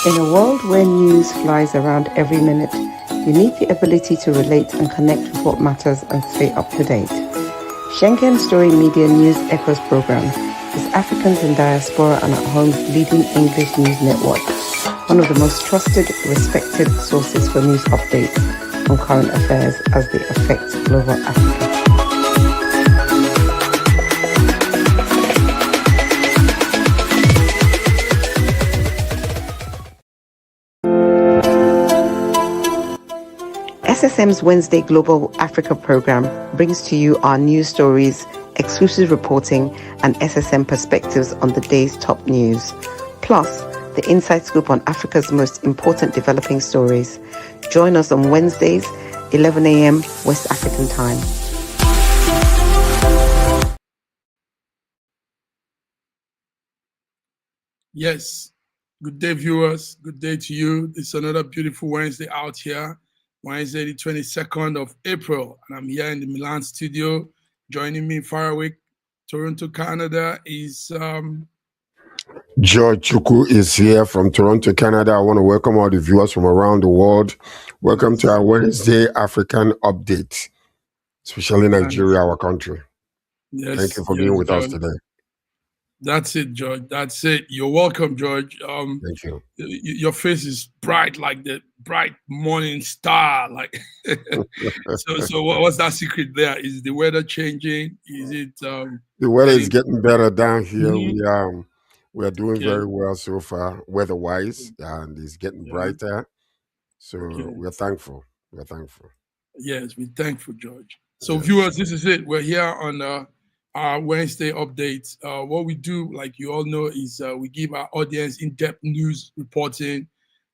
In a world where news flies around every minute, you need the ability to relate and connect with what matters and stay up to date. Schengen Story Media News Echoes program is Africans in Diaspora and at Home's leading English news network, one of the most trusted, respected sources for news updates on current affairs as they affect global Africa. SSM's Wednesday Global Africa program brings to you our news stories, exclusive reporting, and SSM perspectives on the day's top news. Plus, the inside scoop on Africa's most important developing stories. Join us on Wednesdays, 11 a.m. West African time. Yes. Good day, viewers. Good day to you. It's another beautiful Wednesday out here. Wednesday, the 22nd of April. And I'm here in the Milan studio. Joining me far away, Toronto, Canada, is... George Chukwu is here from Toronto, Canada. I want to welcome all the viewers from around the world. Welcome to our Wednesday African update, especially Nigeria, our country. Yes, thank you for being with us today. That's it, George. That's it. You're welcome, George. Thank you. Your face is bright like the bright morning star. Like so what's that secret there? Is the weather changing? Is it the weather is getting better down here? We are doing very well so far, weather-wise, and it's getting brighter. So we're thankful. We're thankful. Yes, we're thankful, George. So viewers, this is it. We're here on our Wednesday update. What we do, like you all know, is we give our audience in-depth news reporting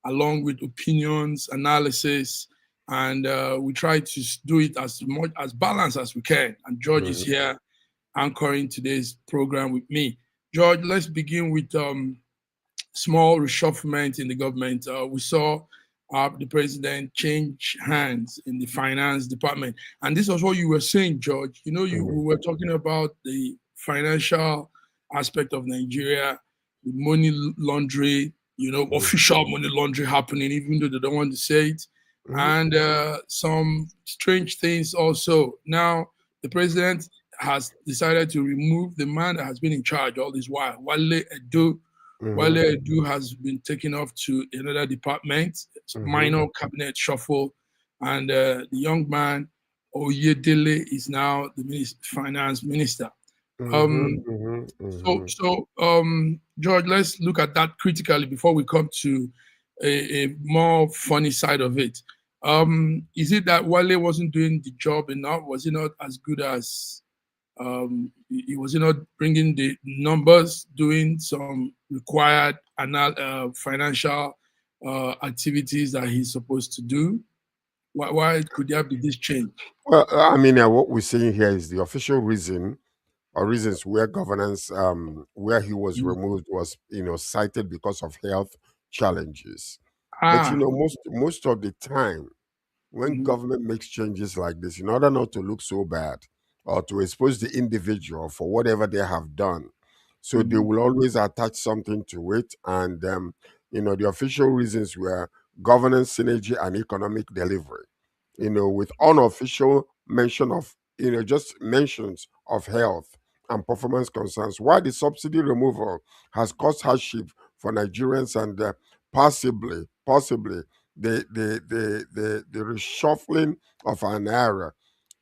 along with opinions, analysis, and we try to do it as much as balanced as we can. And George is here anchoring today's program with me. George, let's begin with small reshufflement in the government. We saw the president change hands in the finance department. And this was what you were saying, George. You know, we were talking about the financial aspect of Nigeria, the money laundering, official money laundering happening, even though they don't want to say it. And some strange things also. Now, the president has decided to remove the man that has been in charge all this while, Wale Edo. Wale Edo has been taken off to another department, minor cabinet shuffle, and the young man, Oyedele, is now the finance minister. So, George, let's look at that critically before we come to a more funny side of it. Is it that Wale wasn't doing the job enough? Was he not as good as he was not bringing the numbers, doing some required financial activities that he's supposed to do? Why could there be this change? Well, I mean, what we're saying here is the official reason or reasons where governance, where he was removed was, cited because of health challenges. But, most of the time, when government makes changes like this, in order not to look so bad or to expose the individual for whatever they have done, so they will always attach something to it. And, the official reasons were governance, synergy, and economic delivery, with unofficial mention of, just mentions of health and performance concerns. While the subsidy removal has caused hardship for Nigerians and possibly the reshuffling of an naira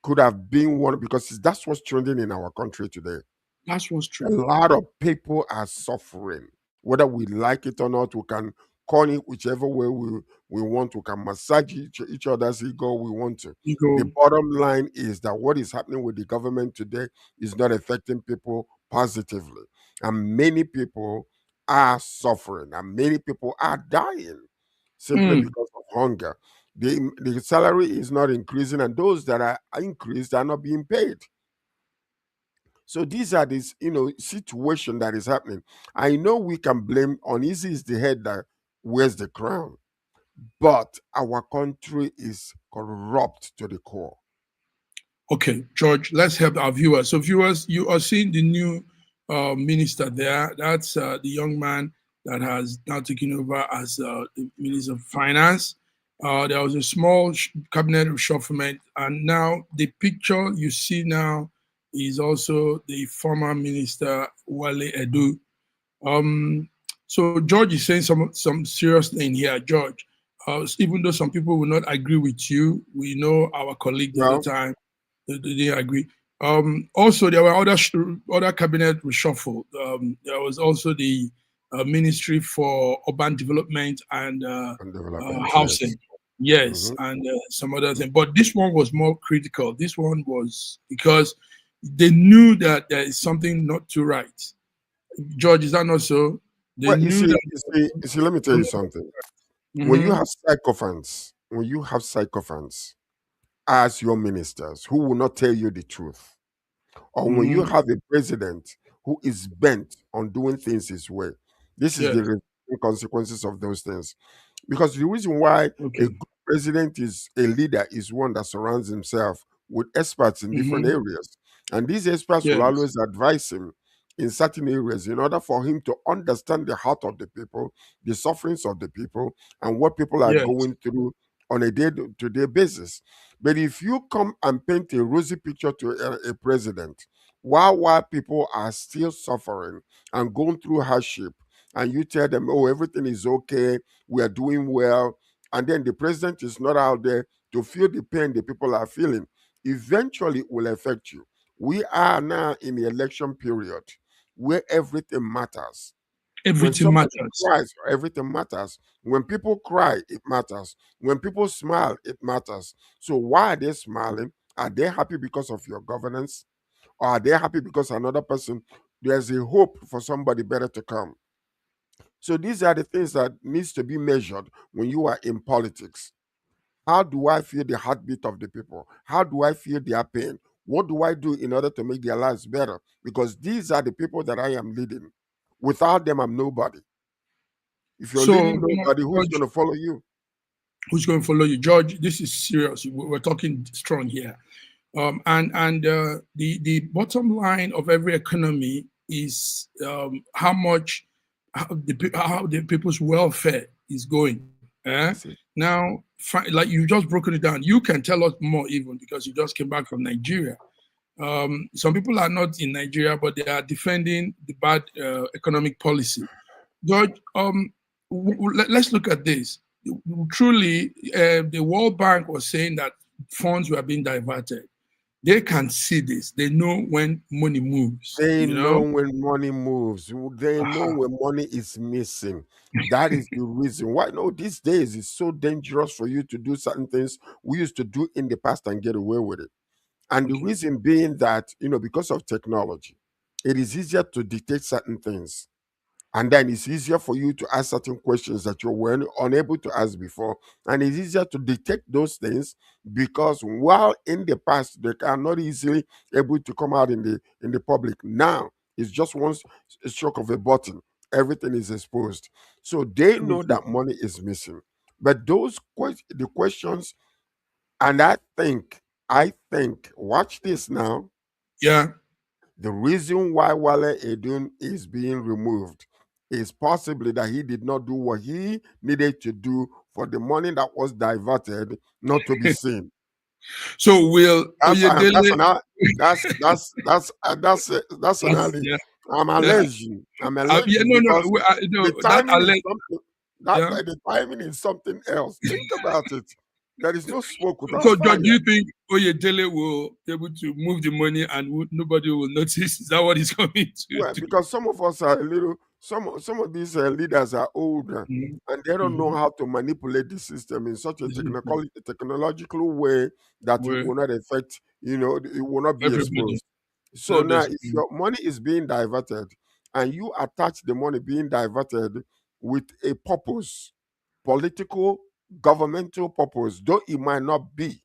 could have been one, because that's what's trending in our country today. That's what's true. A lot of people are suffering, whether we like it or not. We can call it whichever way we want. We can massage each other's ego we want to. The bottom line is that what is happening with the government today is not affecting people positively, and many people are suffering, and many people are dying simply because of hunger. The salary is not increasing, and those that are increased are not being paid. So these are this, situation that is happening. I know we can blame, uneasy is the head that wears the crown, but our country is corrupt to the core. Okay, George, let's help our viewers. So viewers, you are seeing the new minister there. That's the young man, that has now taken over as the Minister of Finance. There was a small cabinet reshufflement, and now the picture you see now is also the former Minister Wale Edu. So George is saying some serious thing here, George. Even though some people will not agree with you, we know our colleague the other time they didn't agree. Also, there were other cabinet reshuffle. There was also the Ministry for Urban Development and Housing. Yes, and some other thing. But this one was more critical. This one was because they knew that there is something not too right. George, is that not so? They Well, knew that. you see, let me tell you something. When you have sycophants as your ministers who will not tell you the truth, or when you have a president who is bent on doing things his way, this is the consequences of those things. Because the reason why a good president is a leader is one that surrounds himself with experts in different areas. And these experts will always advise him in certain areas in order for him to understand the heart of the people, the sufferings of the people, and what people are going through on a day-to-day basis. But if you come and paint a rosy picture to a president, while people are still suffering and going through hardship, and you tell them, oh, everything is okay, we are doing well, and then the president is not out there to feel the pain the people are feeling, eventually it will affect you. We are now in the election period where everything matters. When somebody cries, everything matters. When people cry, it matters. When people smile, it matters. So why are they smiling? Are they happy because of your governance? Or are they happy because another person, there's a hope for somebody better to come? So these are the things that needs to be measured when you are in politics. How do I feel the heartbeat of the people? How do I feel their pain? What do I do in order to make their lives better? Because these are the people that I am leading. Without them, I'm nobody. If you're leading nobody, who's going to follow you? Who's going to follow you? George, this is serious. We're talking strong here. The bottom line of every economy is how the people's welfare is going. Now, like you've just broken it down. You can tell us more even because you just came back from Nigeria. Some people are not in Nigeria, but they are defending the bad economic policy. George, let's look at this. Truly, the World Bank was saying that funds were being diverted. They can see this. They know when money moves. They know when money moves. They know when money is missing. That is the reason why. No, these days it's so dangerous for you to do certain things we used to do in the past and get away with it. And the reason being that, because of technology, it is easier to detect certain things. And then it's easier for you to ask certain questions that you were unable to ask before. And it's easier to detect those things because while in the past they are not easily able to come out in the public, now it's just one stroke of a button. Everything is exposed. So they know that money is missing. But the questions, and I think, watch this now. Yeah. The reason why Wale Edun is being removed is possibly that he did not do what he needed to do for the money that was diverted not to be seen. So will I'm alleging. I'm alleging because the timing is something. The timing is something else. Think about it. There is no smoke without fire. So, do you think Oyedele will be able to move the money and nobody will notice? Is that what he's coming to do? Because some of us are a little, some of these leaders are older and they don't know how to manipulate the system in such a technological way that it will not affect, it will not be exposed. So now, if your money is being diverted and you attach the money being diverted with a purpose, political, governmental purpose, though it might not be,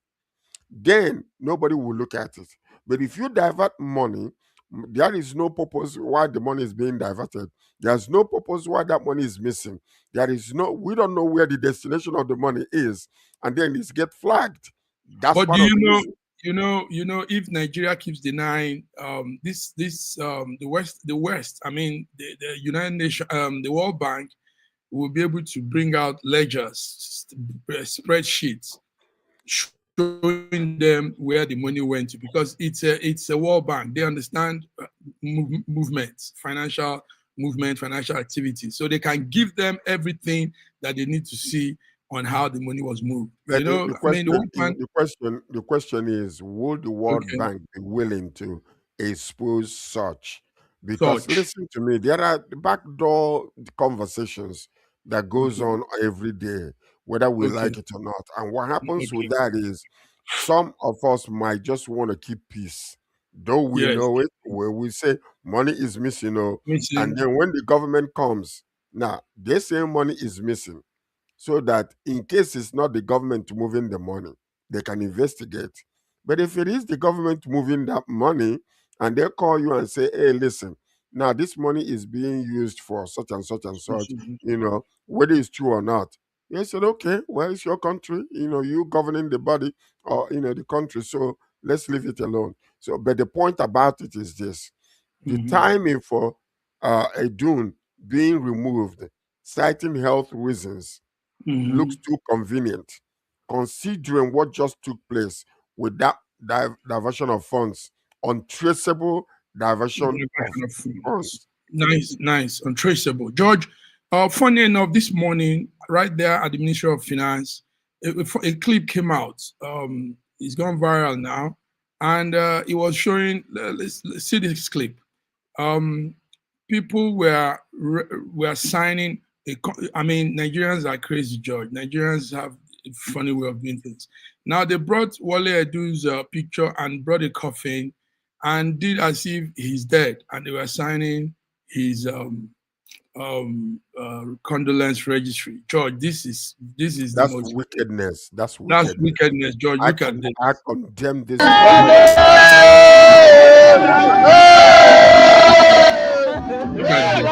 then nobody will look at it. But if you divert money, there is no purpose why the money is being diverted. There's no purpose why that money is missing. We don't know where the destination of the money is, and then it's get flagged. That's but part do of you the know? reason. if Nigeria keeps denying the West, I mean the United Nations, the World Bank will be able to bring out ledgers, spreadsheets, showing them where the money went to, because it's a World Bank. They understand movements, financial movement, financial activity, so they can give them everything that they need to see on how the money was moved. But the I mean, the question, World Bank. the question is, would the World Okay, Bank be willing to expose such? Because such. listen to me, there are backdoor conversations that goes Okay, on every day, whether we okay, like it or not. And what happens with okay. that is, some of us might just want to keep peace, though we Yes, know it. Where we say money is missing, and missing. then when the government comes, now they say money is missing, so that in case it's not the government moving the money, they can investigate. But if it is the government moving that money and they call you and say, hey, listen, now this money is being used for such and such and such, whether it's true or not. They said, okay, well, it's your country, you governing the body or, the country. So let's leave it alone. So, but the point about it is this: the Mm-hmm. timing for a dune being removed, citing health reasons, looks Mm-hmm. too convenient, considering what just took place with that diversion of funds, untraceable diversion of Kind of funds. funds. Nice, nice, untraceable. George, funny enough, this morning, right there at the Ministry of Finance, a clip came out. It's gone viral now, and it was showing. Let's see this clip. Um, People were signing. I mean, Nigerians are crazy, George. Nigerians have a funny way of doing things. Now they brought Wale Edu's picture and brought a coffin and did as if he's dead, and they were signing his condolence registry. George, this is the That's most. wickedness. That's That's wickedness. wickedness, George. Look at this. I condemn this. Look at this.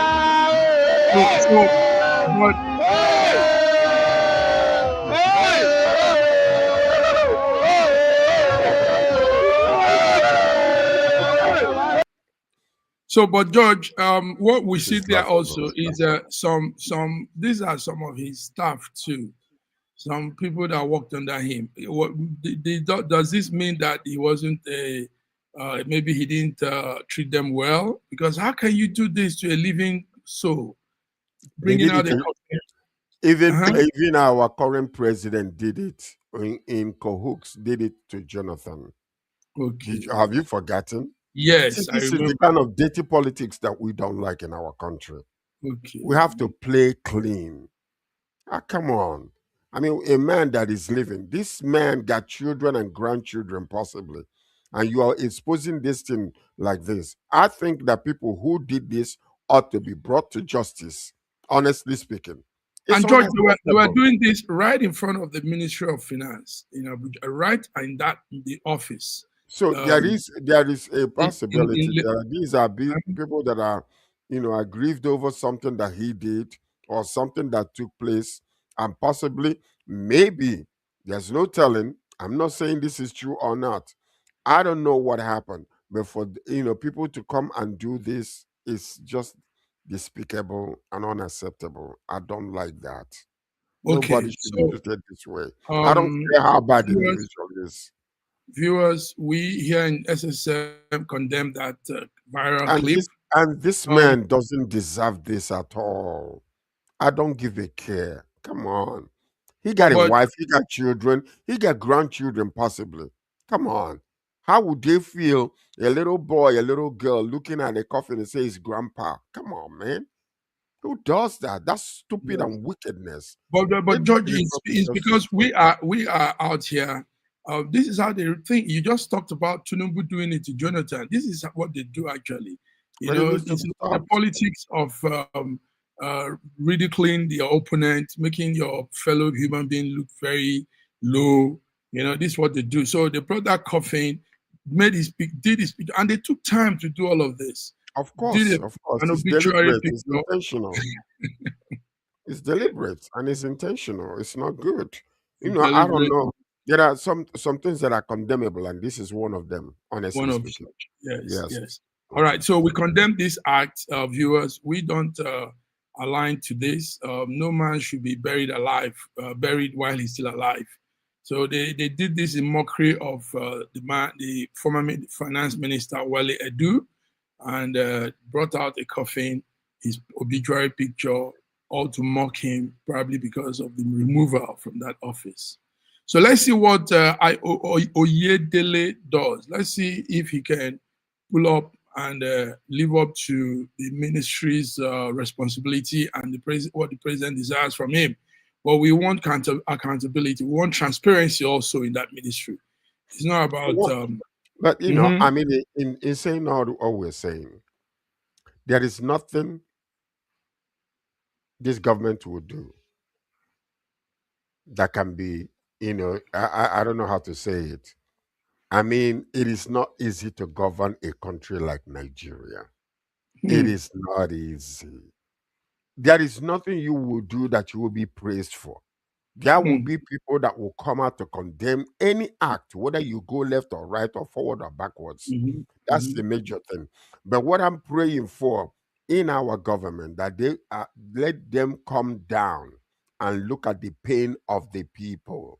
So, but but George, what we This see is there also blasphemous. is some. These are some of his staff too. Some people that worked under him. Does this mean that he wasn't a? Maybe he didn't treat them well? Because how can you do this to a living soul? He Bringing did out it. a coffin. Even Uh-huh. even our current president did it in cahoots. Did it to Jonathan. Okay. Have you forgotten? See, Yes, I this is remember. the kind of dirty politics that we don't like in our country. We Okay. have to play clean. Ah, come on. I mean, a man that is living, this man got children and grandchildren possibly, and you are exposing this thing like this. I think that people who did this ought to be brought to justice, honestly speaking. It's And George, they were unacceptable. doing this right in front of the Ministry of Finance, right in the office. So Um, there is a in possibility that these are people that are, aggrieved over something that he did or something that took place, and possibly, maybe, there's no telling. I'm not saying this is true or not. I don't know what happened, but for people to come and do this is just despicable and unacceptable. I don't like that. Nobody okay, should be so treated this way. I don't um, care how bad the viewers, individual is. viewers, we here in SSM condemn that viral And clip. this Um, man doesn't deserve this at all. I don't give a care. Come on. He got a but wife, he got children, he got grandchildren possibly. Come on. How would they feel, a little boy, a little girl looking at a coffin and say it's grandpa? Come on, man. Who does that? That's stupid and wickedness. but Maybe he George, should be brought to it's justice because for we are out here. This is how they think. You just talked about Tinubu doing it to Jonathan. This is what they do actually. but it needs to It's be the stopped. politics of ridiculing your opponent, making your fellow human being look very low. This is what they do. So they brought that coffin, did his speech, and they took time to do all of this. Did Of course. an It's obituary deliberate, it's picture. intentional. It's deliberate and it's intentional. It's not good. It's I don't deliberate. know. There are some things that are condemnable, and this is one of them, One honestly of speaking. such. Yes, Yes. yes. All right. So we condemn this act, viewers. We don't align to this. No man should be buried alive, buried while he's still alive. So they did this in mockery of the former finance minister Wale Edu, and brought out a coffin, his obituary picture, all to mock him, probably because of the removal from that office. So let's see what Oyedele does. Let's see if he can pull up and live up to the ministry's responsibility and what the president desires from him. But we want accountability. We want transparency also in that ministry. It's not about. But I mean, in saying all we're saying, there is nothing this government will do that can be, I don't know how to say it. I mean, it is not easy to govern a country like Nigeria. It is not easy. There is nothing you will do that you will be praised for. There will be people that will come out to condemn any act, whether you go left or right or forward or backwards. That's the major thing. But what I'm praying for in our government, that they let them come down and look at the pain of the people.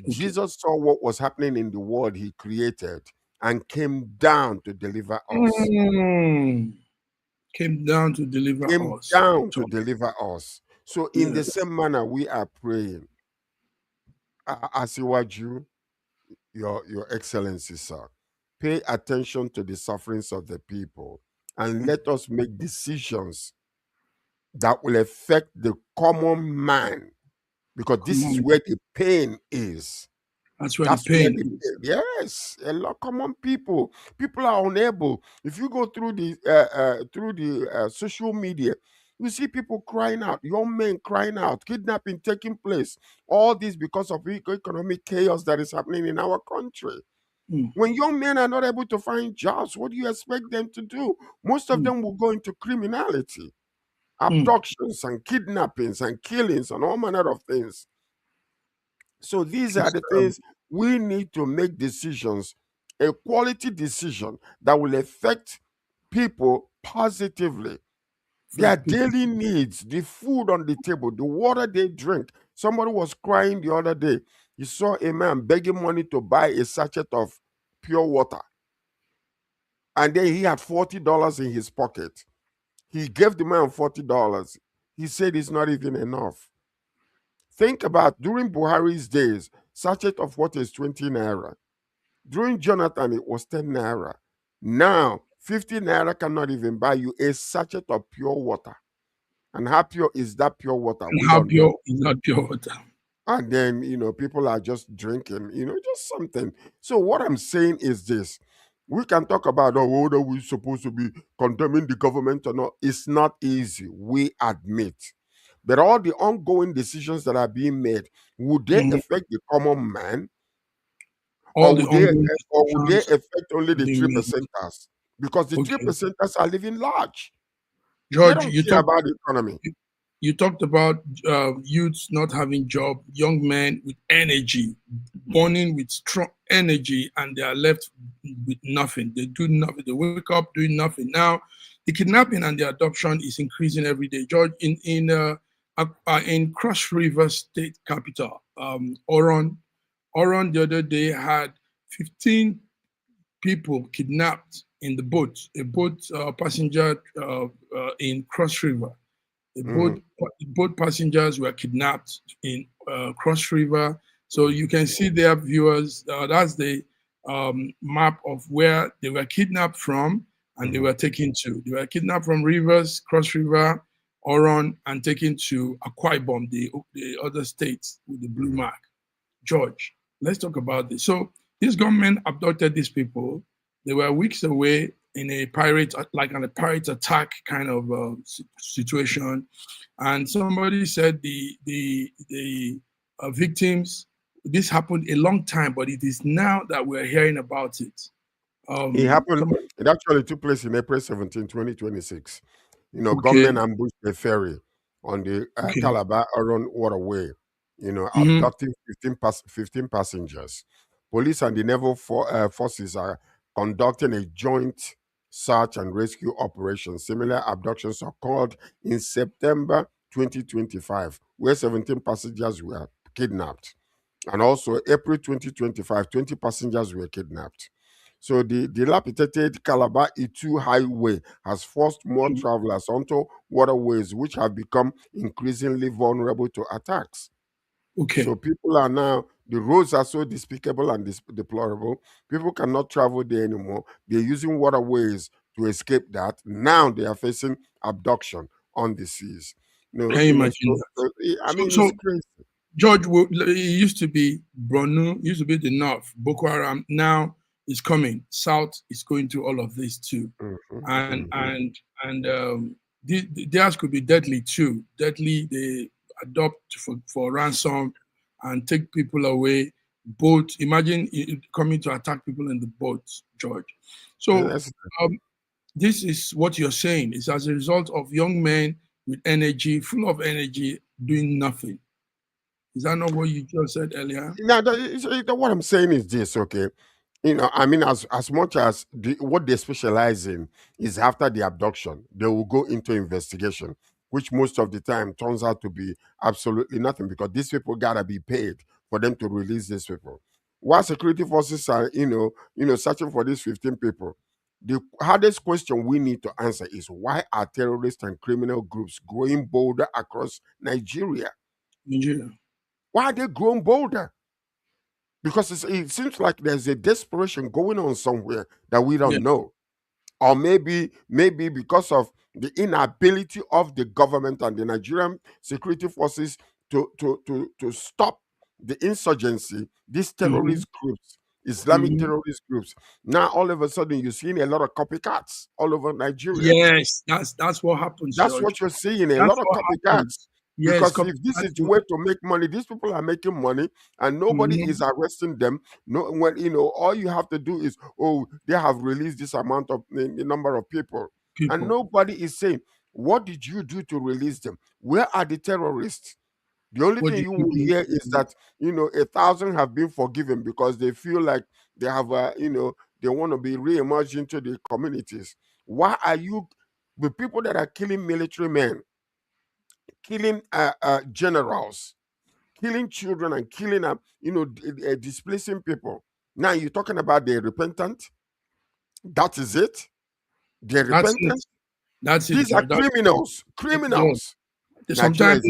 Jesus saw what was happening in the world he created and came down to deliver us. Came down to deliver Came us. down to deliver us. So in the same manner, we are praying. Asiwaju, your excellency, sir, pay attention to the sufferings of the people and let us make decisions that will affect the common man, because this is where the pain is. That's where That's the pain where the is. yes, a lot common people are unable. If you go through the social media, you see people crying out, young men crying out, kidnapping taking place. All this because of economic chaos that is happening in our country. When young men are not able to find jobs, what do you expect them to do? Most of them will go into criminality, abductions and kidnappings and killings and all manner of things. So these are the things we need to make decisions, a quality decision that will affect people positively. Their daily needs, the food on the table, the water they drink. Somebody was crying the other day. He saw a man begging money to buy a sachet of pure water. And then he had $40 in his pocket. He gave the man $40. He said it's not even enough. Think about during Buhari's days, sachet of water is 20 naira. During Jonathan, it was 10 naira. Now, 50 naira cannot even buy you a sachet of pure water. And how pure is that pure water? And We how don't pure know. is not pure water? And then, people are just drinking, just something. So what I'm saying is this. We can talk about, whether we're supposed to be condemning the government or not. It's not easy, we admit. But all the ongoing decisions that are being made, would they affect the common man? All Or the would they ongoing affect only the they three made. percenters? Because the three Okay. percenters are living large. They George, don't care about the economy. you talked about youths not having job, young men with energy, burning with strong energy, and they are left with nothing. They do nothing. They wake up doing nothing. Now, the kidnapping and the adoption is increasing every day. George, in Cross River State capital, Oron the other day had 15 people kidnapped in the boat, a boat passenger in Cross River. Boat passengers were kidnapped in Cross River. So you can see there, viewers, that's the map of where they were kidnapped from and they were taken to. They were kidnapped from Rivers, Cross River, Oron, and taken to Akwa Ibom, the other states with the blue mark. George, let's talk about this. So this government abducted these people. They were weeks away in a pirate attack kind of situation, and somebody said the victims. This happened a long time, but it is now that we're hearing about it. It happened. It actually took place in April 17, 2026. Okay. Government ambushed a ferry on the Okay. Calabar Aron waterway, abducting 15 passengers. Police and the naval forces are conducting a joint search and rescue operation. Similar abductions occurred in September 2025, where 17 passengers were kidnapped. And also, April 2025, 20 passengers were kidnapped. So the dilapidated Calabar Itu Highway has forced more travelers onto waterways which have become increasingly vulnerable to attacks. Okay. So people are now, the roads are so despicable and deplorable. People cannot travel there anymore. They're using waterways to escape that. Now they are facing abduction on the seas. Can you imagine that? I mean, So it's crazy. George, it used to be Borno, used to be the north, Boko Haram. Now it's coming. South is going through all of this too. Theirs could be deadly too. Deadly, they adopt for ransom and take people away. Boat, imagine it coming to attack people in the boat, George. So this is what you're saying. It's as a result of young men with energy, full of energy, doing nothing. Is that not what you just said earlier? Now, what I'm saying is this, okay? I mean, as much as what they specialize in is after the abduction, they will go into investigation, which most of the time turns out to be absolutely nothing because these people gotta be paid for them to release these people. While security forces are, searching for these 15 people, the hardest question we need to answer is why are terrorists and criminal groups growing bolder across Nigeria? Why are they growing bolder? Because it seems like there's a desperation going on somewhere that we don't know. Or maybe because of the inability of the government and the Nigerian security forces to stop the insurgency, these terrorist groups, Islamic terrorist groups. Now all of a sudden you're seeing a lot of copycats all over Nigeria. Yes, that's what happens. That's George. what you're seeing, a lot of copycats. Yes, because if this is the way to make money, these people are making money and nobody is arresting them. No, when all you have to do is, they have released this amount of the number of people, and nobody is saying, what did you do to release them? Where are the terrorists? The only thing you will hear is that 1,000 have been forgiven because they feel like they have they want to be re-emerged into the communities. Why are you the people that are killing military men, killing generals, killing children, and killing displacing people? Now you're talking about the repentant. That is it. They're repentant. That's it. These are criminals. Criminals. Sometimes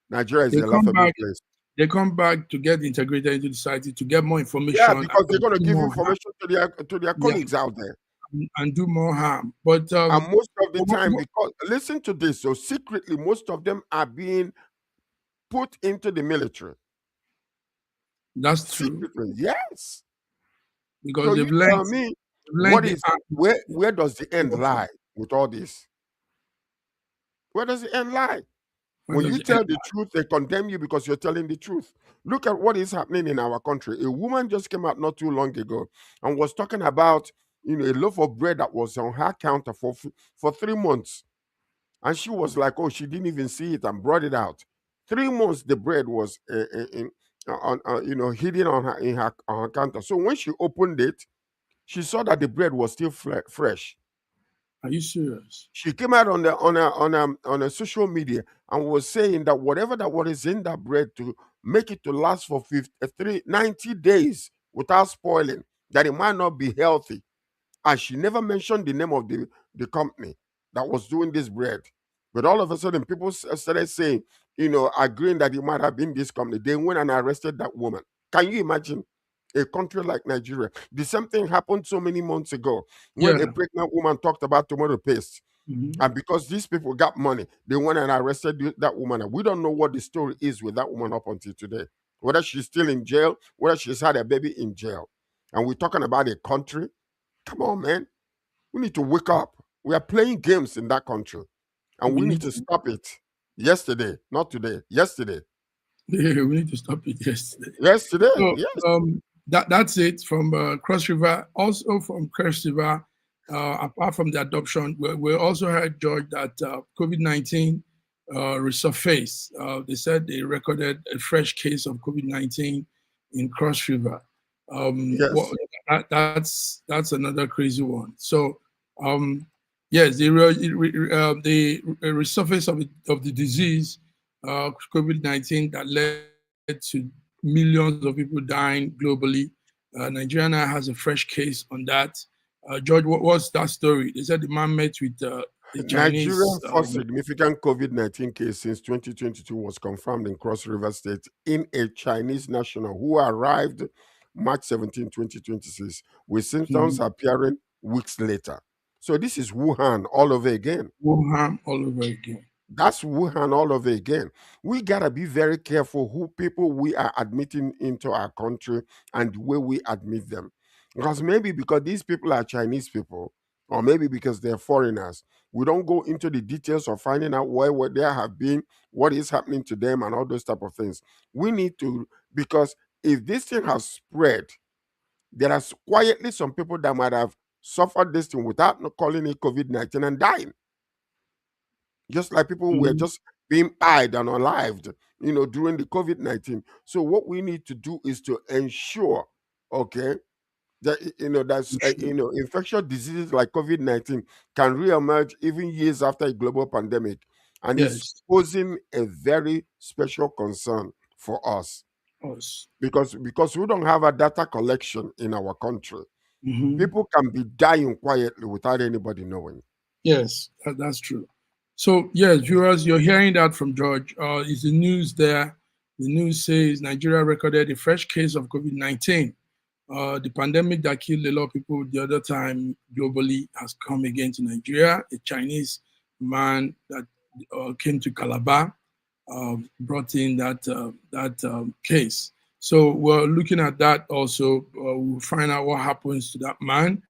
Nigeria is a laughable place. They come back to get integrated into society, to get more information. Yeah, because they're going to give information to their colleagues out there and do more harm. But and most of the time, because listen to this, so secretly, most of them are being put into the military. That's secretly, true. Yes. Because so they've you learned. Tell me, what is where does the end lie with all this? Where does the end lie? When you tell the truth, they condemn you because you're telling the truth. Look at what is happening in our country. A woman just came out not too long ago and was talking about a loaf of bread that was on her counter for 3 months. And she was like, she didn't even see it and brought it out. 3 months the bread was hidden on her counter. So when she opened it, she saw that the bread was still fresh. Are you serious? She came out on a social media and was saying that whatever that what is in that bread to make it to last for 90 days without spoiling, that it might not be healthy. And she never mentioned the name of the company that was doing this bread. But all of a sudden, people started saying, agreeing that it might have been this company. They went and arrested that woman. Can you imagine? A country like Nigeria. The same thing happened so many months ago when a pregnant woman talked about tomato paste. And because these people got money, they went and arrested that woman. And we don't know what the story is with that woman up until today. Whether she's still in jail, whether she's had a baby in jail. And we're talking about a country. Come on, man. We need to wake up. We are playing games in that country. And we need to stop it. Yesterday, not today. Yesterday. Yeah, we need to stop it yesterday. Yesterday, so, yes. That's it from Cross River. Also from Cross River, apart from the adoption, we also heard, George, that COVID-19 resurfaced. They said they recorded a fresh case of COVID-19 in Cross River. Yes. That's another crazy one. So, yes, the resurface of the disease, COVID-19, that led to millions of people dying globally. Nigeria has a fresh case on that. George, what's that story? They said the man met with the Chinese. Nigerian first significant COVID-19 case since 2022 was confirmed in Cross River State in a Chinese national who arrived March 17, 2026, with symptoms appearing weeks later. So this is Wuhan all over again. Wuhan all over again. That's Wuhan all over again. We gotta be very careful who people we are admitting into our country and the way we admit them. Because maybe because these people are Chinese people, or maybe because they're foreigners, we don't go into the details of finding out where they have been, what is happening to them, and all those type of things. We need to, because if this thing has spread, there are quietly some people that might have suffered this thing without calling it COVID-19 and dying. Just like people were just being pied and unalived, during the COVID-19. So what we need to do is to ensure, okay, that that's infectious diseases like COVID-19 can reemerge even years after a global pandemic, and it's Yes. posing a very special concern for us because we don't have a data collection in our country. People can be dying quietly without anybody knowing. Yes, that's true. So, yes, viewers, you're hearing that from George. Is the news there? The news says Nigeria recorded a fresh case of COVID-19. The pandemic that killed a lot of people the other time globally has come again to Nigeria. A Chinese man that came to Calabar brought in that case. So we're looking at that also. We'll find out what happens to that man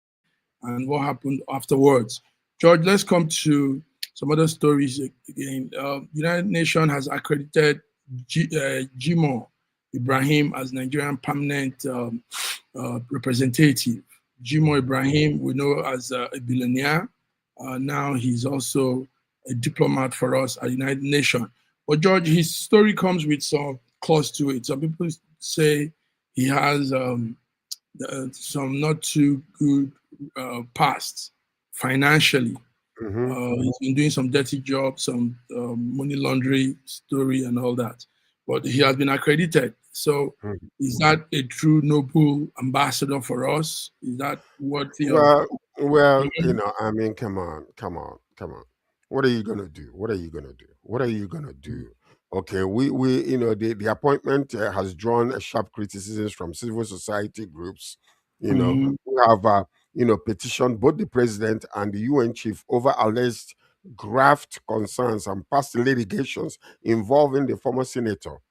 and what happened afterwards. George, let's come to some other stories again. United Nations has accredited Jimo Ibrahim as Nigerian permanent representative. Jimo Ibrahim, we know as a billionaire. Now he's also a diplomat for us at United Nations. But George, his story comes with some clause to it. Some people say he has some not too good past financially. He's been doing some dirty jobs, some money laundering story and all that. But he has been accredited. So is that a true noble ambassador for us? Is that worthy of... Well, I mean, come on. What are you gonna do? What are you gonna do? Okay, we the appointment has drawn sharp criticisms from civil society groups. We have petitioned both the president and the UN chief over alleged graft concerns and past litigations involving the former senator.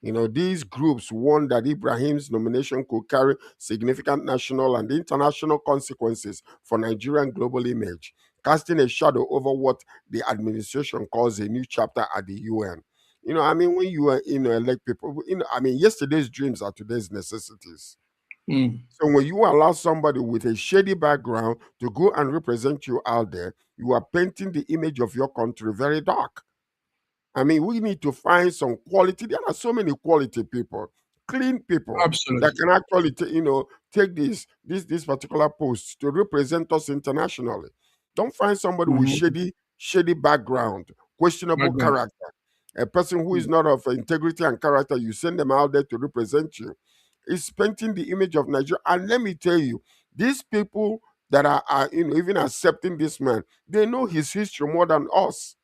These groups warned that Ibrahim's nomination could carry significant national and international consequences for Nigerian global image, casting a shadow over what the administration calls a new chapter at the UN. When you elect people, yesterday's dreams are today's necessities. So when you allow somebody with a shady background to go and represent you out there, you are painting the image of your country very dark. We need to find some quality. There are so many quality people, clean people Absolutely. that can actually, take this particular post to represent us internationally. Don't find somebody with shady background, questionable character, a person who is not of integrity and character. You send them out there to represent you. It's painting the image of Nigeria. And let me tell you, these people that are even accepting this man, they know his history more than us.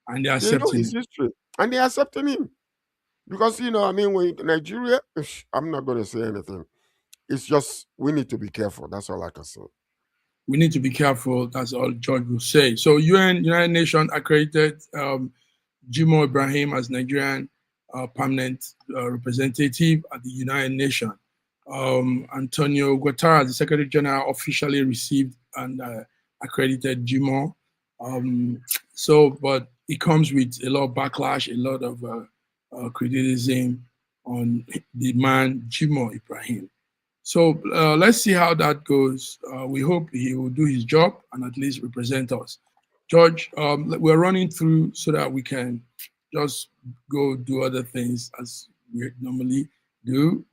And they're They know accepting his history, and they're accepting him because when Nigeria, I'm not going to say anything. It's just we need to be careful. That's all I can say. We need to be careful. That's all George will say. So United Nations accredited Jimo Ibrahim as Nigerian permanent representative at the United Nations. Antonio Guterres, the Secretary General, officially received and accredited Jimo. But it comes with a lot of backlash, a lot of criticism on the man Jimo Ibrahim. So let's see how that goes. We hope he will do his job and at least represent us. George, we're running through so that we can just go do other things as we normally do.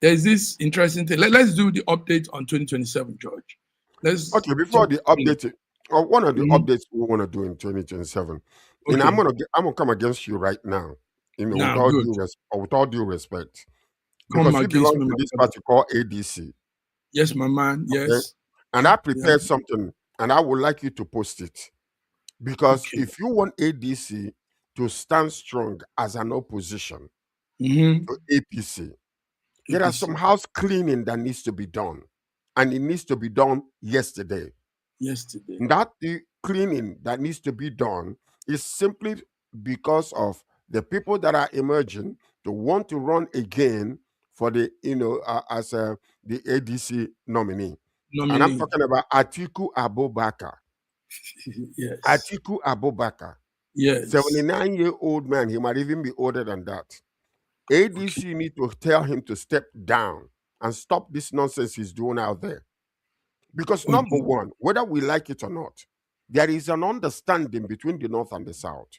There's this interesting thing. Let's do the update on 2027, George. Let's Okay, before the update, or one of the Mhm. updates we want to do in 2027, and Okay, I'm gonna come against you right now, now good. with all due respect, Come because you against belong me, to my this brother. party called ADC, Yes, my man. okay? Yes. And I Yeah. prepared something, and I would like you to post it, because Okay. if you want ADC to stand strong as an opposition Mm-hmm. to APC, there are some APC. house cleaning that needs to be done, and it needs to be done yesterday. Yesterday. That the cleaning that needs to be done is simply because of the people that are emerging to want to run again for the as the ADC nominee, and I'm Nominee. talking about Atiku Abubakar. Yes. Atiku Abubakar, Yes. 79-year-old man. He might even be older than that. Okay. ADC need to tell him to step down and stop this nonsense he's doing out there. Because number Okay. one, whether we like it or not, there is an understanding between the North and the South.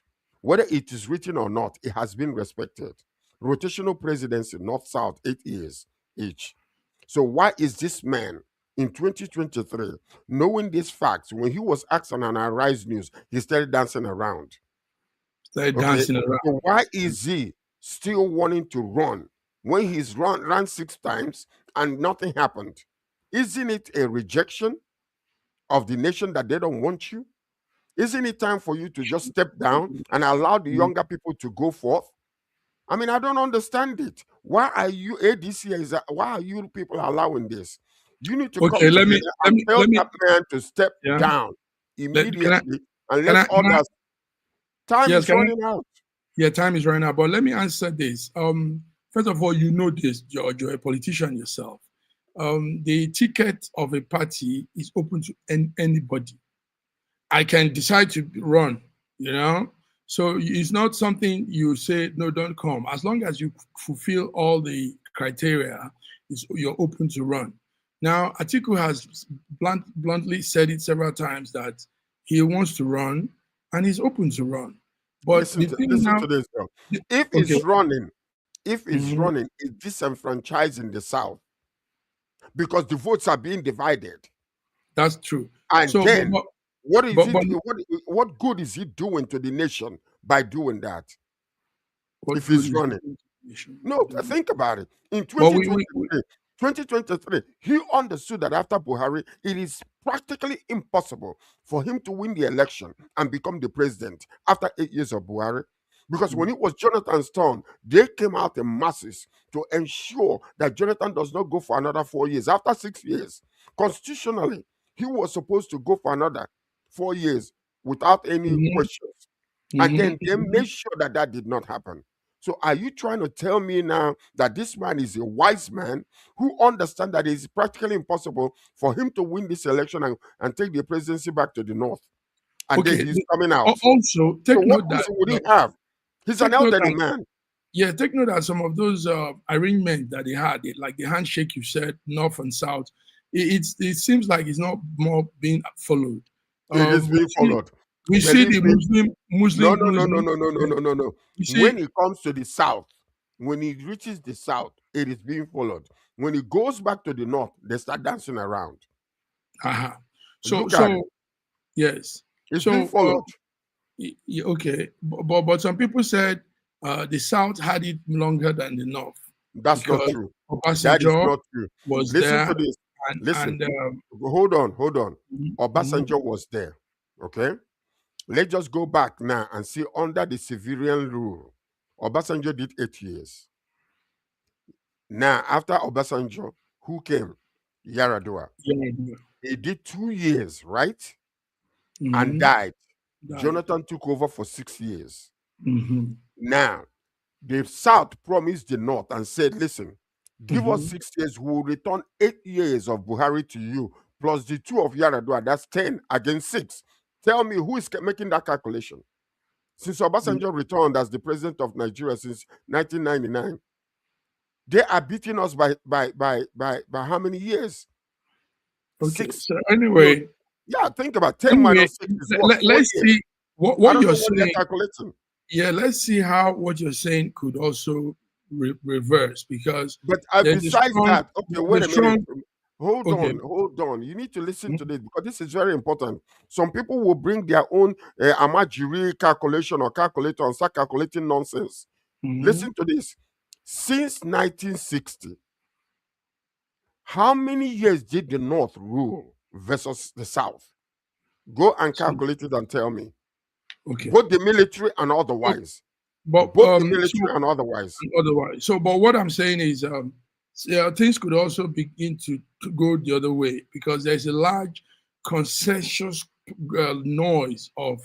Whether it is written or not, it has been respected. Rotational presidency, North South, 8 years each. So why is this man in 2023, knowing these facts, when he was asked on an Arise News, he started dancing around? Started Okay. dancing around. So why is he still wanting to run when he's ran 6 times and nothing happened? Isn't it a rejection of the nation that they don't want you? Isn't it time for you to just step down and allow the Mhm. younger people to go forth? I mean, I don't understand it. Why are you ADC? Why are you people allowing this? You need to come Okay. Let me. together Let and me. tell Let me. that man to step Yeah. down Can I? immediately and Can let I? Can I? others. Time Yes. is Can I? running out. Yeah. Time is running out. But let me answer this. First of all, you know this, George. You're a politician yourself. The ticket of a party is open to anybody. I can decide to run, you know. So it's not something you say, no, don't come. As long as you fulfill all the criteria, you're open to run. Now, Atiku has bluntly said it several times that he wants to run and he's open to run. But the thing Listen now, to this though. If okay, it's running, mhm, it's disenfranchising the South because the votes are being divided. that's true. And So, then what is but, it? What good is he doing to the nation by doing that? what If good he's is running, no, doing? think about it. In But 2023, he understood that after Buhari, it is practically impossible for him to win the election and become the president after 8 years of Buhari. Because when it was Jonathan's turn, they came out in masses to ensure that Jonathan does not go for another 4 years. After 6 years, constitutionally, he was supposed to go for another 4 years without any Mhm, questions. And mhm, then they made sure that that did not happen. So are you trying to tell me now that this man is a wise man who understands that it is practically impossible for him to win this election and take the presidency back to the North? And then okay. he's coming out. Also, So take what note that reason would he have? He's an take note elderly that man. yeah, take note that some of those arrangements that they had, like the handshake you said, North and South, it seems like it's not more being followed. It is We being see followed. we see Believe the me. No, Muslim. no. You When see, it comes to the South, when it reaches the South, it is being followed. When it goes back to the North, they start dancing around. uh-huh. So Look at it. yes. It's being So followed. okay, but some people said the South had it longer than the North That's not because true. That is Obasanjo not true. was Listen there to this. and Listen. and Hold on, hold on. mhm. Obasanjo was there. Okay? Let's just go back now and see under the civilian rule. Obasanjo did 8 years. Now, after Obasanjo, who came? Yaradua. Yeah, He did 2 years, right? And mhm. died. Died. Jonathan took over for 6 years. Mhm. Now, the South promised the North and said, listen, give us Mhm. 6 years, we'll return 8 years of Buhari to you, plus the two of Yaradua, that's 10 against 6. Tell me who is making that calculation? Since Obasanjo returned as the president of Nigeria since 1999, they are beating us by how many years? Okay. 6. So So anyway, Yeah, think about 10 Anyway, minus 6 is what? 4 let's years. see I what don't you're know what they're saying. calculating. Yeah, let's see how what you're saying could also reverse, because But there's a besides strong, that, okay, the wait a minute. strong. Hold Okay. on, hold on. You need to listen to this because this is very important. Some people will bring their own Amajiri calculation or calculator and start calculating nonsense. Listen to this. Since 1960, how many years did the North rule versus the South? Go and calculate it and tell me. Okay. Both the military and So, otherwise. but Both the so military and otherwise. otherwise, so but what I'm saying is, things could also begin to go the other way, because there's a large consensus noise of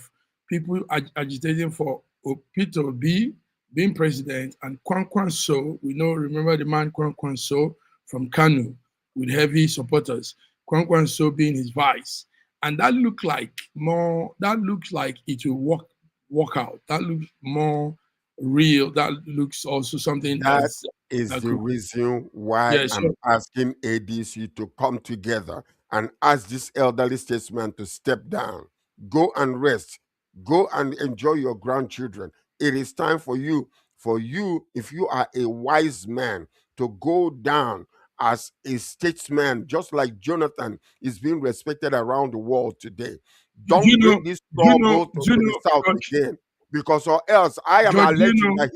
people agitating for Peter Obi being president, and Kwankwan So. Remember the man Kwankwan So from Kanu, with heavy supporters. Kwankwan So being his vice, and that looks like it will work out. That looks more real. That looks also something That that's is that the could, reason why yeah. I'm So asking ADC to come together and ask this elderly statesman to step down. Go and rest. Go and enjoy your grandchildren. It is time for you, if you are a wise man, to go down as a statesman, just like Jonathan is being respected around the world today. do you Don't know? bring this Do you know? trouble Do you to the know, South George? again, because or else George, do you know?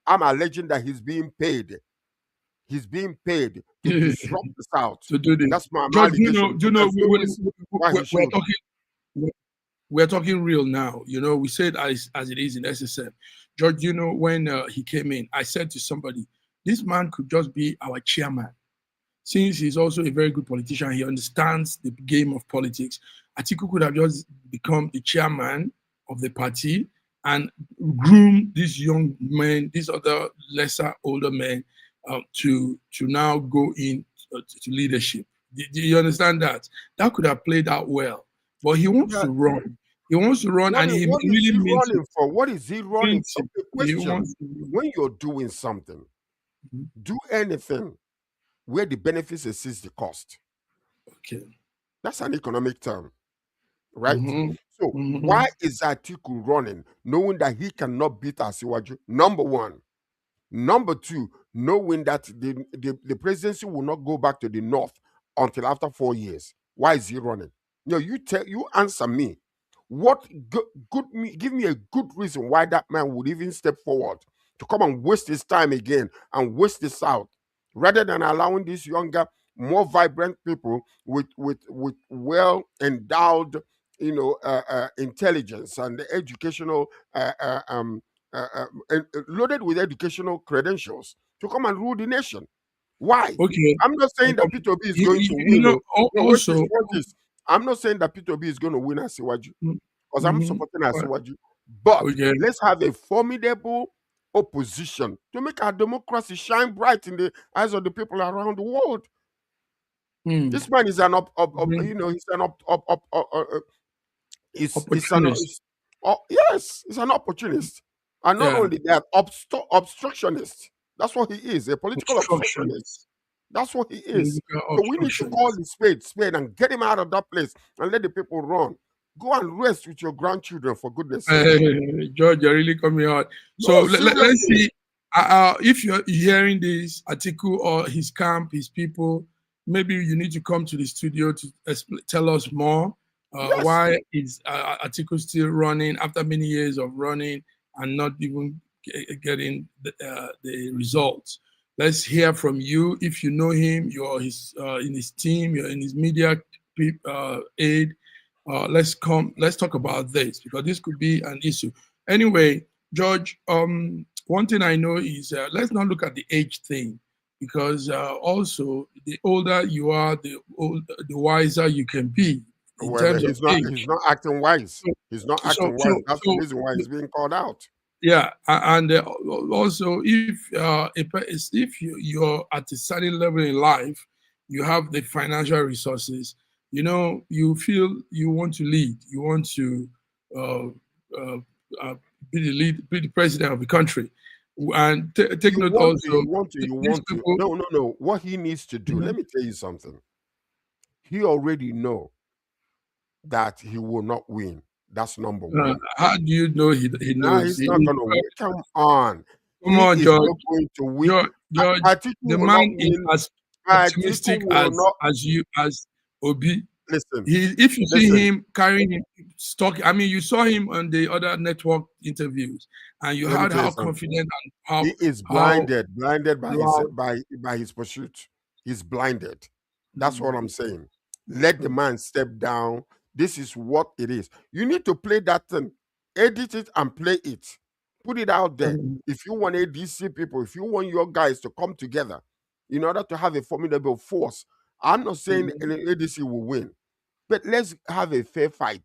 I'm alleging that he's being paid. He's being paid to disrupt the South. To do this, That's my George. allegation. Do you Because know? there's no reason why he We're should. talking. We're talking real now. We said as it is in SSM. George, when he came in, I said to somebody, this man could just be our chairman. Since he's also a very good politician, he understands the game of politics. Atiku could have just become the chairman of the party and groom these young men, these other older men, to now go in to leadership. Do you understand that? That could have played out well, but he wants Yeah. to run. He wants to run, and he What is really he means running it. for? What is he running? Means it. Okay, He question. wants to run. When you're doing something, do anything where the benefits exceeds the cost. Okay. That's an economic term, right? Mm-hmm. So Mm-hmm. why is Atiku running, knowing that he cannot beat Asiwaju? Number one. Number two, knowing that the presidency will not go back to the North until after 4 years. Why is he running? You answer me. What give me a good reason why that man would even step forward to come and waste his time again and waste the South, rather than allowing these younger, more vibrant people with well endowed, intelligence and educational loaded with educational credentials to come and rule the nation. Why? Okay. I'm not saying that Um, Peter Obi is going to win. No, wait this, also, wait this. I'm not saying that Peter Obi is going to win Asiwaju, because I'm mhm, supporting Asiwaju. But okay, let's have a formidable opposition to make our democracy shine bright in the eyes of the people around the world. This man is an he's an it's an opportunist. yes, he's an opportunist, and not Yeah, only that, obstructionist. That's what he is, a political obstructionist. obstructionist. That's what he is. Political So we need to call obstructionist. the spade and get him out of that place and let the people run. Go and rest with your grandchildren, for goodness sake. George, you're really coming out. So No, let's seriously. see. If you're hearing this article or his camp, his people, maybe you need to come to the studio to tell us more. Yes. Why is article still running after many years of running and not even getting the results? Let's hear from you. If you know him, you're in his team, you're in his media aid. Let's talk about this, because this could be an issue. Anyway, George, one thing I know is let's not look at the age thing, because also the older you are, the wiser you can be in Well, terms of age. he's not acting wise. He's not So, acting wise. so, That's the so, reason why he's being called out. yeah, and also if you're at a certain level in life, you have the financial resources. You feel you want to lead. You want to uh, uh, uh, be the president of the country, and take note also. You These want to. people. No, no, no. What he needs to do, Mhm. let me tell you something. He already know that he will not win. That's number one. How do you know he Nah, knows? he's not going to win. Come on. Come He on, is George. not going to win. George, Atiku the will not man is win. as Atiku optimistic will not. as Obi. Listen, If you see listen. him carrying him stock, I mean, you saw him on the other network interviews, and you Let me heard tell you how something. confident and He is how blinded loud. by his pursuit. He's blinded. That's what I'm saying. Let the man step down. This is what it is. You need to play that thing, edit it and play it. Put it out there. If you want ADC people, if you want your guys to come together in order to have a formidable force, I'm not saying ADC will win, but let's have a fair fight.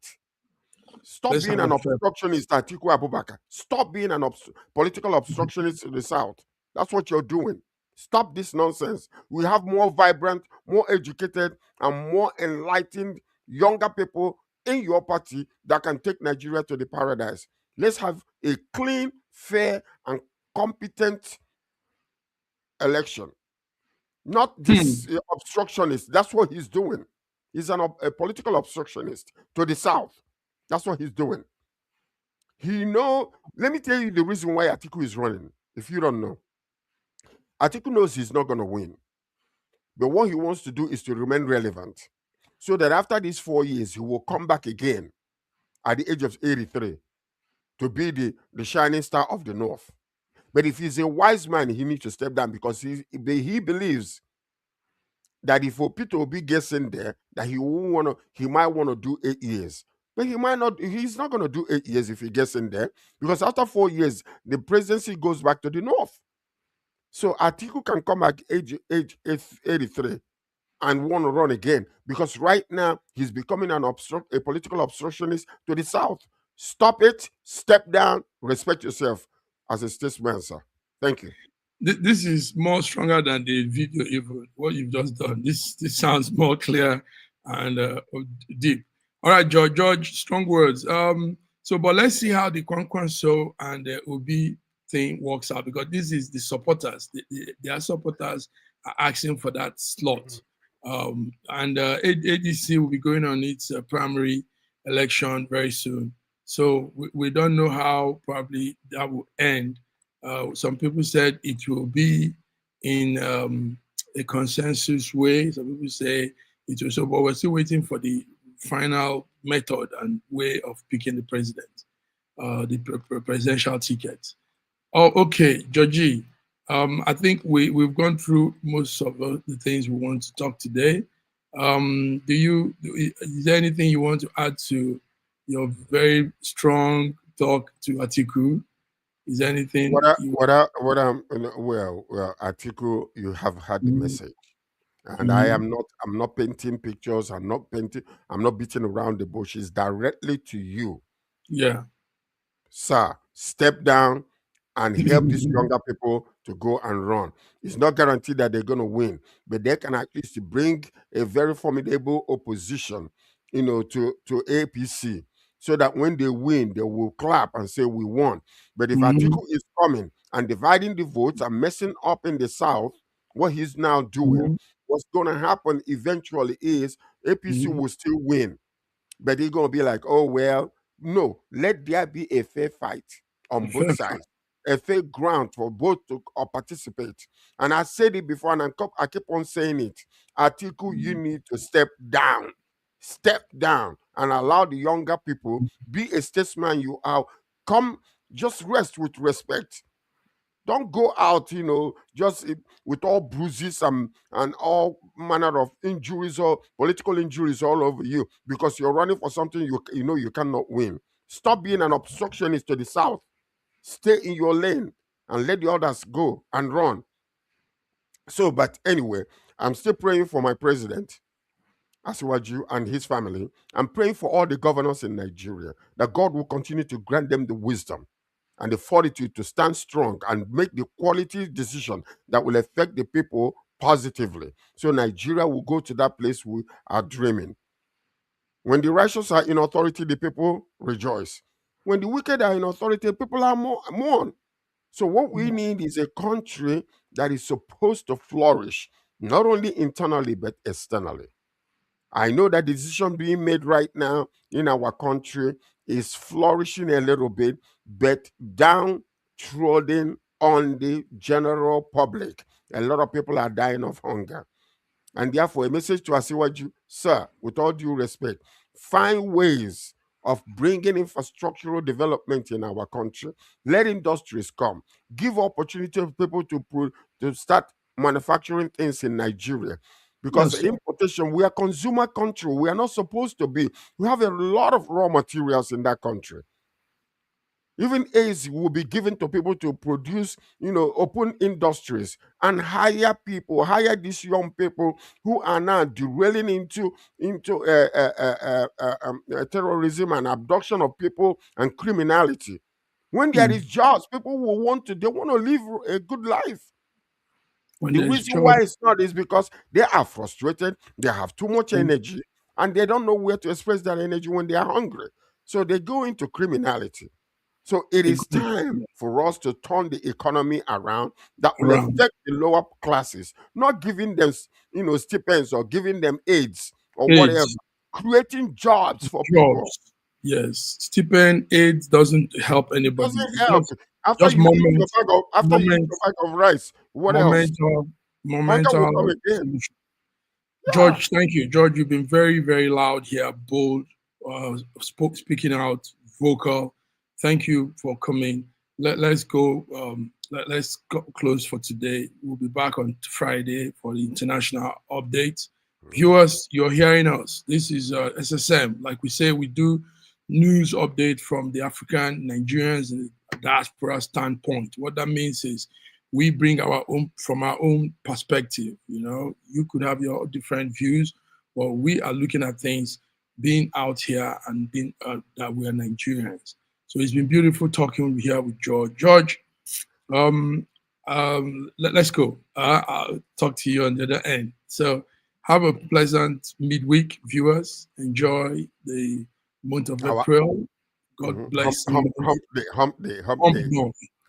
Stop Let's being have an a fair. obstructionist, Atiku Abubakar. Stop being an political obstructionist to the South. That's what you're doing. Stop this nonsense. We have more vibrant, more educated, and more enlightened younger people in your party that can take Nigeria to the paradise. Let's have a clean, fair, and competent election. Not this obstructionist. That's what he's doing. He's a political obstructionist to the South. That's what he's doing. Let me tell you the reason why Atiku is running. If you don't know, Atiku knows he's not going to win. But what he wants to do is to remain relevant. So that after these 4 years, he will come back again at the age of 83 to be the shining star of the North. But if he's a wise man, he needs to step down because he believes that if Peter Obi gets in there, that he might want to do 8 years. But he's not going to do 8 years if he gets in there, because after 4 years, the presidency goes back to the North. So Atiku can come back age 83 and want to run again, because right now he's becoming a political obstructionist to the South. Stop it, step down, respect yourself as a statesman, sir. Thank you. This is more stronger than the video even, what you've just done. This sounds more clear and deep. All right, George, strong words. But let's see how the Kwankwanso and the Obi thing works out, because this is the supporters. Their supporters are asking for that slot. ADC will be going on its primary election very soon. So we don't know how probably that will end. Some people said it will be in a consensus way. Some people say it will. So, but we're still waiting for the final method and way of picking the president, the presidential ticket. Oh, okay, Georgie. I think we've gone through most of the things we want to talk today. Is there anything you want to add to your very strong talk to Atiku? Is there anything? Well, Atiku, you have had the message, and I'm not painting pictures. I'm not beating around the bushes. Directly to you, Yeah, sir. Step down and help these younger people to go and run. It's not guaranteed that they're going to win, but they can at least bring a very formidable opposition, to APC, so that when they win, they will clap and say we won. But if Atiku is coming and dividing the votes and messing up in the South, what he's now doing, what's going to happen eventually is APC will still win, but they're going to be like, oh, well, no, let there be a fair fight on both sides, a fair ground for both to participate. And I said it before, and I keep on saying it. Atiku, you need to step down, and allow the younger people, be a statesman you are. Come, just rest with respect. Don't go out, just with all bruises and all manner of injuries or political injuries all over you, because you're running for something you cannot win. Stop being an obstructionist to the South. Stay in your lane and let the others go and run. So, but anyway, I'm still praying for my president, Asiwaju, and his family. I'm praying for all the governors in Nigeria, that God will continue to grant them the wisdom and the fortitude to stand strong and make the quality decision that will affect the people positively. So Nigeria will go to that place we are dreaming. When the righteous are in authority, the people rejoice. When the wicked are in authority, people are mourn. So what we need is a country that is supposed to flourish, not only internally but externally. I know that the decision being made right now in our country is flourishing a little bit, but downtrodden on the general public. A lot of people are dying of hunger. And therefore, a message to Asiwaju, sir, with all due respect, find ways of bringing infrastructural development in our country. Let industries come. Give opportunity for people to start manufacturing things in Nigeria. Because Yes, importation, we are consumer country. We are not supposed to be. We have a lot of raw materials in that country. Even aids will be given to people to produce, open industries and hire these young people who are now derailing into terrorism and abduction of people and criminality. When there is jobs, people they want to live a good life. when The there's reason job, why it's not is because they are frustrated, they have too much energy, and they don't know where to express that energy when they are hungry. So they go into criminality. So it they is go time for us to turn the economy around that will around affect the lower classes, not giving them, stipends or giving them aids or whatever, aids, creating jobs for people. jobs. Yes, stipend aids doesn't help It anybody. doesn't It's help. just After you eat moment, your bag of rice, what else? momental, Hunger will come momental again. solution. Yeah. George, thank you. George, you've been very, very loud here, bold, speaking out, vocal. Thank you for coming. Let's go. Let's go close for today. We'll be back on Friday for the international update. Viewers, you're hearing us. This is SSM. Like we say, we do news update from the African Nigerians and diaspora standpoint. What that means is we bring our own from our own perspective. You could have your different views, but we are looking at things being out here and being that we are Nigerians. So it's been beautiful talking here with George. George, let's go. I'll talk to you on the other end. So have a pleasant midweek, viewers. Enjoy the month of April. God bless you. Hump day.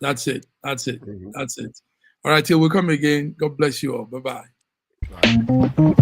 That's it. That's it. Mhm. That's it. All right, till we come again. God bless you all. Bye-bye. Bye.